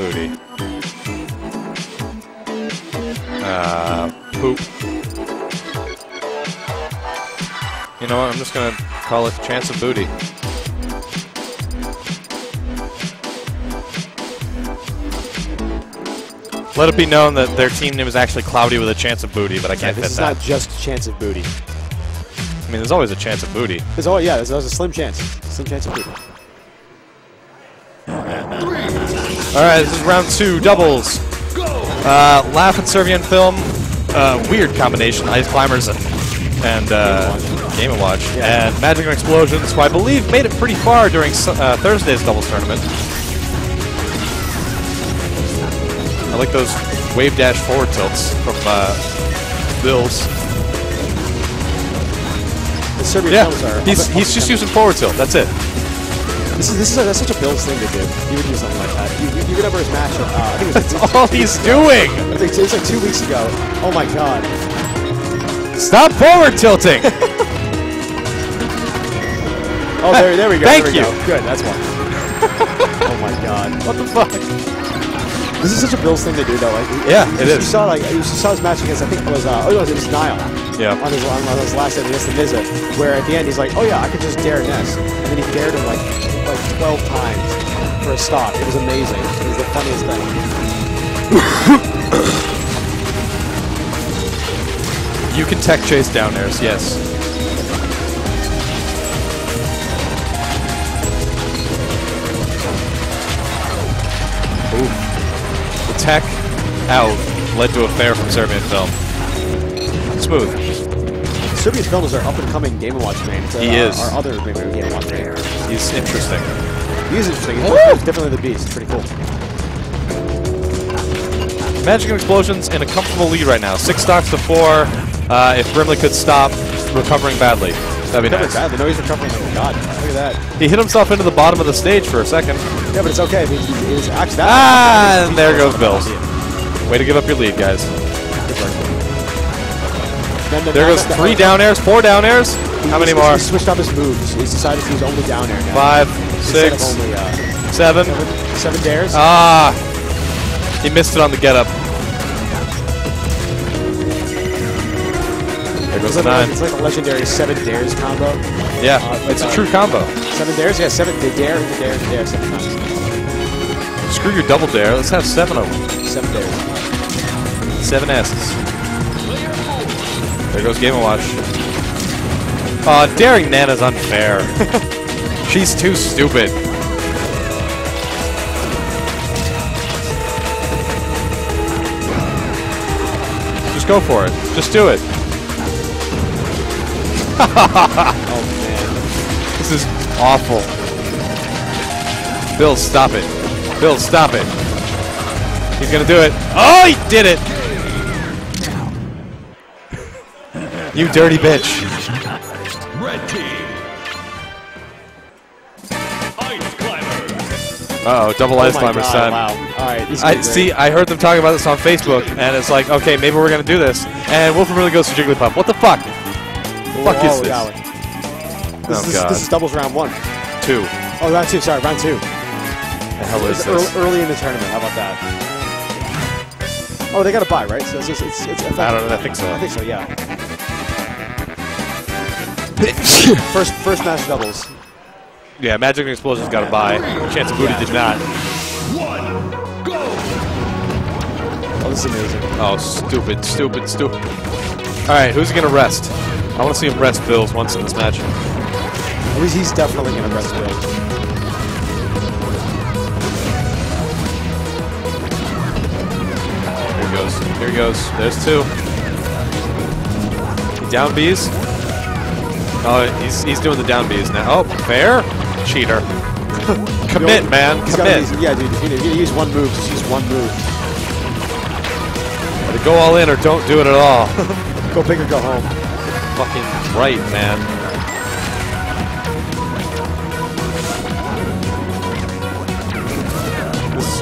booty. Poop. You know what? I'm just gonna call it chance of booty. Let it be known that their team name is actually Cloudy with a chance of booty, but I can't fit that. This is not just chance of booty. I mean, there's always a chance of booty. There's always, yeah, there's a slim chance. Slim chance of booty. Alright, this is round 2, doubles. Laugh at Serbian film. Weird combination, Ice Climbers and Game & Watch. Yeah. And Magic and Explosions, who I believe made it pretty far during Thursday's doubles tournament. I like those wave dash forward tilts from Billz. The Serbian films are... He's just using forward tilt, that's it. That's such a Billz thing to do. He would do something like that. You remember his match? I think it was That's all he's doing! It was like 2 weeks ago. Oh my god. Stop forward tilting! Oh, there we go. Thank there we you. Go. Good, that's one. Oh my god. What the fuck? This is such a Billz thing to do, though. Like, it is. You saw his match against, I think it was, it was Niall. Yeah. On his last set against the Miza, where at the end he's like, oh yeah, I could just dare Ness. And then he dared him like 12 times for a stop. It was amazing. It was the funniest thing. You can tech chase down airs, yes. Ooh. The tech out led to a fair from Serbian film. Smooth. Serbian film is our up-and-coming Game & Watch main. He is. Our other Game & Watch main. He's interesting. He is interesting. He's definitely the beast. It's pretty cool. Magic and Explosions in a comfortable lead right now. 6 stocks to 4. If Brimley could stop recovering badly, that'd be nice. Badly. No, he's recovering. Oh my god. Look at that. He hit himself into the bottom of the stage for a second. Yeah, but it's okay. I mean, it's actually that. Ah, and there goes Billz. Way to give up your lead, guys. There goes 3 down airs, 4 down airs. How many more? He switched up his moves. He's decided to use only down air now. 5, 6, only, 7. 7 dares. Ah, he missed it on the get up. There goes the 9. It's like a legendary 7 dares combo. Yeah, it's a true combo. 7 dares? Yeah, 7. The dare, the dare, the dare 7 times. Screw your double dare. Let's have 7 of them. 7 dares. 7 S's. There goes Game & Watch. Daring Nana's unfair. She's too stupid. Just go for it. Just do it. Oh man. This is awful. Billz, stop it. Billz, stop it. He's gonna do it. Oh, he did it! You dirty bitch. Red team. Ice Climbers. Uh-oh, double Ice Climbers son. Wow. Alright, I heard them talking about this on Facebook, and it's like, okay, maybe we're gonna do this. And Wilford really goes to Jigglypuff. What the fuck? Fuck is this? This is doubles round 1. 2. Oh, round 2. Sorry, round 2. The hell is this? Early in the tournament. How about that? Oh, they got a bye, right? So it's I don't know. I think so. I think so. Yeah. first match doubles. Yeah, Magic and Explosions got a bye. Chance of Booty did not. 1, go! Oh, this is amazing. Oh, stupid, stupid, stupid. All right, who's he gonna rest? I want to see him rest Billz once in this match. He's definitely gonna rest Billz. Here he goes. Here he goes. There's 2. Down B's. Oh, he's doing the down B's now. Oh, fair? Cheater. Commit, man. Commit. Yeah, dude. If you're gonna use one move, just use one move. Either go all in or don't do it at all. Go big or go home. Fucking right, man.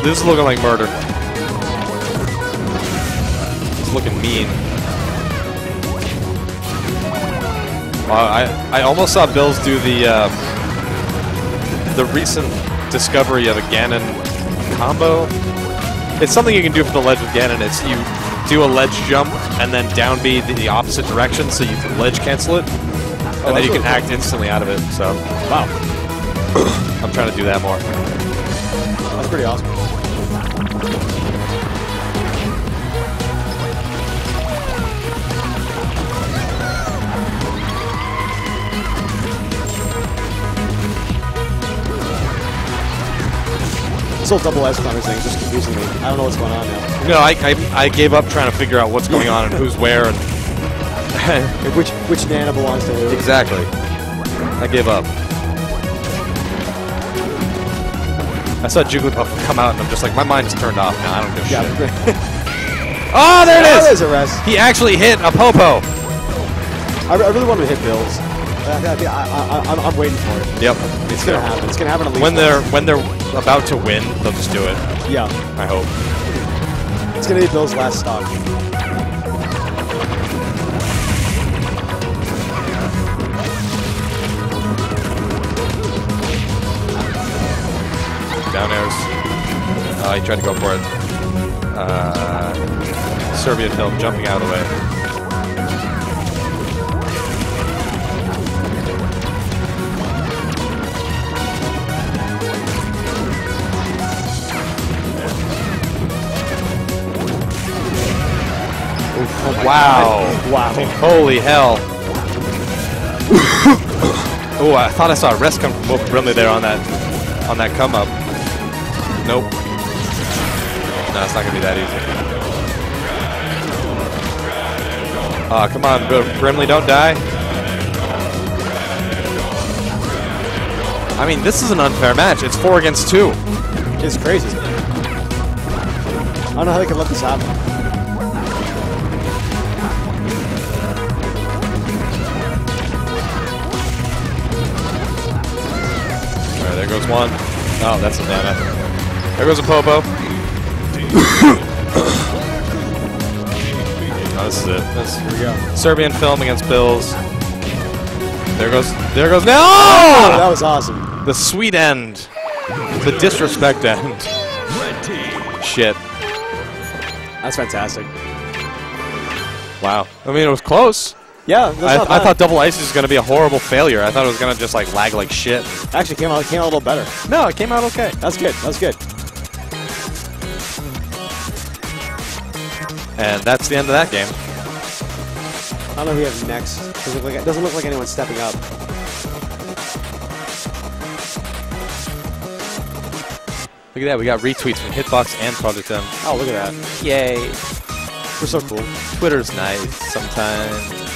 This is looking like murder. It's looking mean. I almost saw Billz do the recent discovery of a Ganon combo. It's something you can do for the ledge with Ganon. It's you do a ledge jump and then down B the opposite direction, so you can ledge cancel it, and then you can act instantly out of it. So, wow, I'm trying to do that more. That's pretty awesome. This whole double S climber thing is just confusing me. I don't know what's going on now. No, I gave up trying to figure out what's going on and who's where and which Nana belongs to who. Exactly. I gave up. I saw Jigglypuff come out and I'm just like, my mind's turned off now. I don't give a shit. Oh, there it is! There's a rest. He actually hit a Popo. I really want to hit Billz. I'm waiting for it. Yep. It's gonna happen. It's gonna happen at least when they're about to win, they'll just do it. Yeah. I hope. It's gonna be Bill's last stop. Down airs. He tried to go for it. Serbian film jumping out of the way. Oh wow. Wow. Holy hell. Oh, I thought I saw a rest come from Brimley there on that come up. Nope. No, it's not gonna be that easy. Come on, Brimley, don't die. I mean, this is an unfair match. It's 4 against 2. It's crazy. I don't know how they can let this happen. Alright, there goes one. Oh, that's a Nana. There goes a Popo. Oh, this is it. Here we go. Serbian film against Billz. There goes now. Oh, that was awesome. The sweet end. The disrespect end. Shit. That's fantastic. Wow. I mean, it was close. Yeah, that's I thought double ice was going to be a horrible failure. I thought it was going to just like lag like shit. Actually, came out a little better. No, it came out okay. That's good. That's good. And that's the end of that game. I don't know who we have next. It doesn't look like anyone's stepping up. Look at that. We got retweets from Hitbox and Project M. Oh, look at that. Yay. We're so cool. Twitter's nice sometimes.